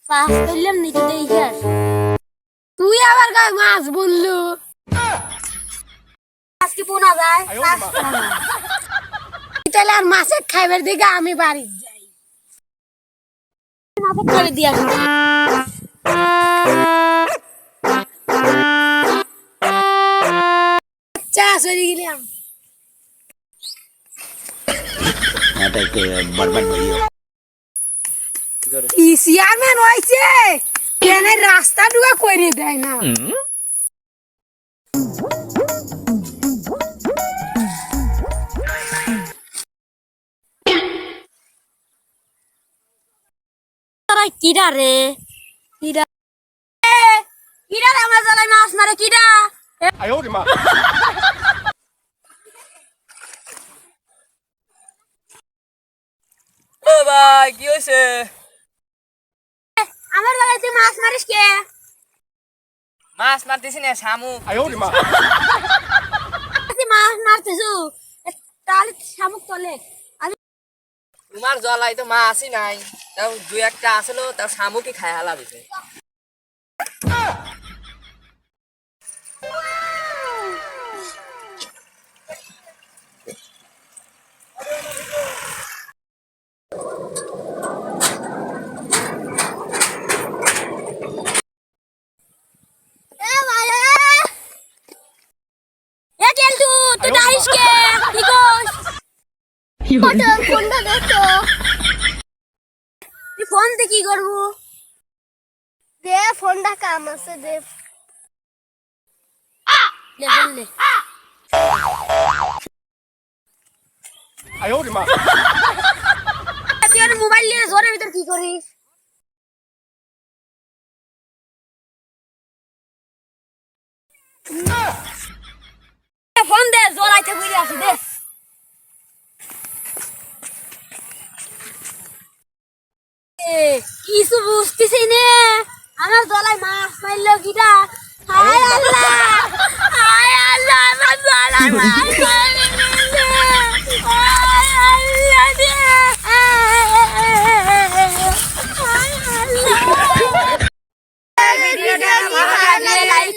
Pass করলাম নাকি দেখে আস। তুই আবার গায়ে মাছ বললু আজকে পোনা যায় তাহলে আর মাছের খাইবার দিকে আমি বাড়ি যাই মাছের খাইবার দিয়ে আসি চা চলে গেলাম কি চেয়ারম্যান হয়েছে ট্রেনের রাস্তা ডুবা করে দেয় না কিডা রে কিডা কিডা রে আমার জালাই মাছ মারে কিডা ও ভাই কি হয়েছে? আমার জালাই তুই মাছ মারিস কে মাছ মারতেছি না শামুক। তুই মাছ মারতেছু তাহলে শামুক তোলে তোমার জলাই তো মাছই নাই, তাও দুই একটা আসলো, তাও শামুকই খাই হালা দিতে। তুই ডাইস কে কি কস ফোনটা দে তো তুই ফোন দিয়ে কি করবো দে ফোনটা কাম আছে দে ले फोन ले আয়ো রে মা তুই আর মোবাইল নিয়ে ঘরের ভিতর কি করিস ফোন দে জোর আইতে ঘুরে আসি দে কিছু বুঝতেছি নে আমার গলায় মাছ মারলো কিটা হায় আল্লাহ হায় আল্লাহ আমার গলায় মাছ মারলো হায় আল্লাহ রে হায় আল্লাহ ভিডিওটা ভালো লাগলে লাইক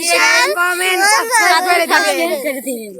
শেয়ার কমেন্ট সাবস্ক্রাইব করে দিন